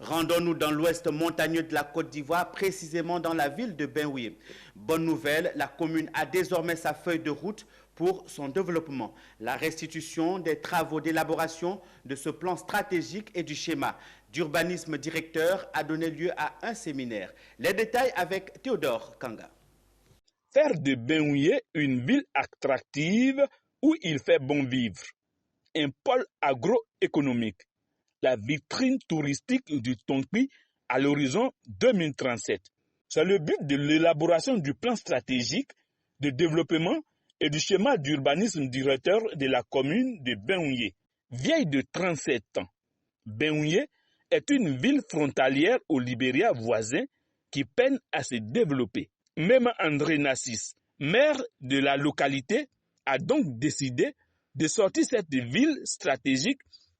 Rendons-nous dans l'ouest montagneux de la Côte d'Ivoire, précisément dans la ville de Benoué. Bonne nouvelle, la commune a désormais sa feuille de route pour son développement. La restitution des travaux d'élaboration de ce plan stratégique et du schéma d'urbanisme directeur a donné lieu à un séminaire. Les détails avec Théodore Kanga. Faire de Benoué une ville attractive où il fait bon vivre. Un pôle agroéconomique. La vitrine touristique du Tonki à l'horizon 2037. C'est le but de l'élaboration du plan stratégique de développement et du schéma d'urbanisme directeur de la commune de Benoué. Vieille de 37 ans, Benoué est une ville frontalière au Libéria voisin qui peine à se développer. Même André Nassis, maire de la localité, a donc décidé de sortir cette ville stratégique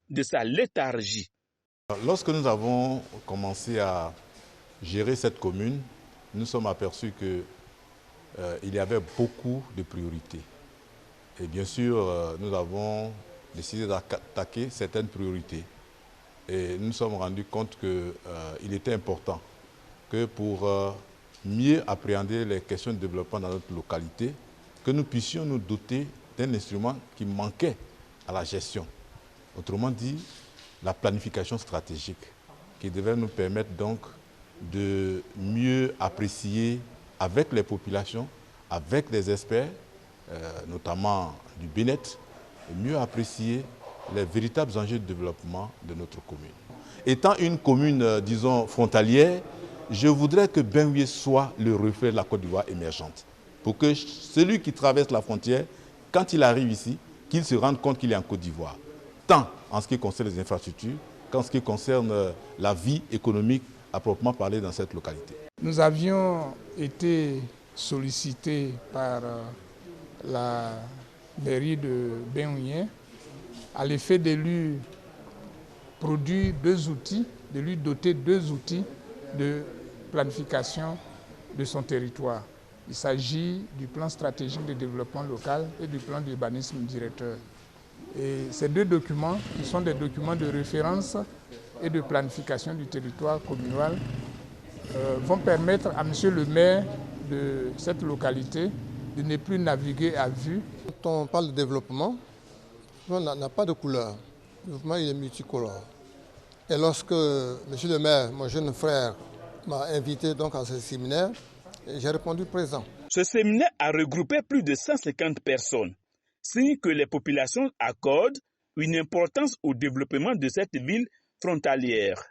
de sa léthargie. Lorsque nous avons commencé à gérer cette commune, nous sommes aperçus qu'il y avait beaucoup de priorités. Et bien sûr, nous avons décidé d'attaquer certaines priorités. Et nous nous sommes rendus compte qu'il était important que pour mieux appréhender les questions de développement dans notre localité, que nous puissions nous doter d'un instrument qui manquait à la gestion. Autrement dit, la planification stratégique, qui devait nous permettre donc de mieux apprécier avec les populations, avec les experts, notamment du BNET, mieux apprécier les véritables enjeux de développement de notre commune. Étant une commune, disons, frontalière, je voudrais que Benoué soit le reflet de la Côte d'Ivoire émergente. Pour que celui qui traverse la frontière, quand il arrive ici, qu'il se rende compte qu'il est en Côte d'Ivoire. Tant en ce qui concerne les infrastructures qu'en ce qui concerne la vie économique à proprement parler dans cette localité. Nous avions été sollicités par la mairie de Benoué à l'effet de lui produire deux outils, de lui doter deux outils de planification de son territoire. Il s'agit du plan stratégique de développement local et du plan d'urbanisme directeur. Et ces deux documents, qui sont des documents de référence et de planification du territoire communal, vont permettre à monsieur le maire de cette localité de ne plus naviguer à vue. Quand on parle de développement, on n'a pas de couleur. Le développement il est multicolore. Et lorsque monsieur le maire, mon jeune frère, m'a invité donc à ce séminaire, j'ai répondu présent. Ce séminaire a regroupé plus de 150 personnes, signe que les populations accordent une importance au développement de cette ville frontalière.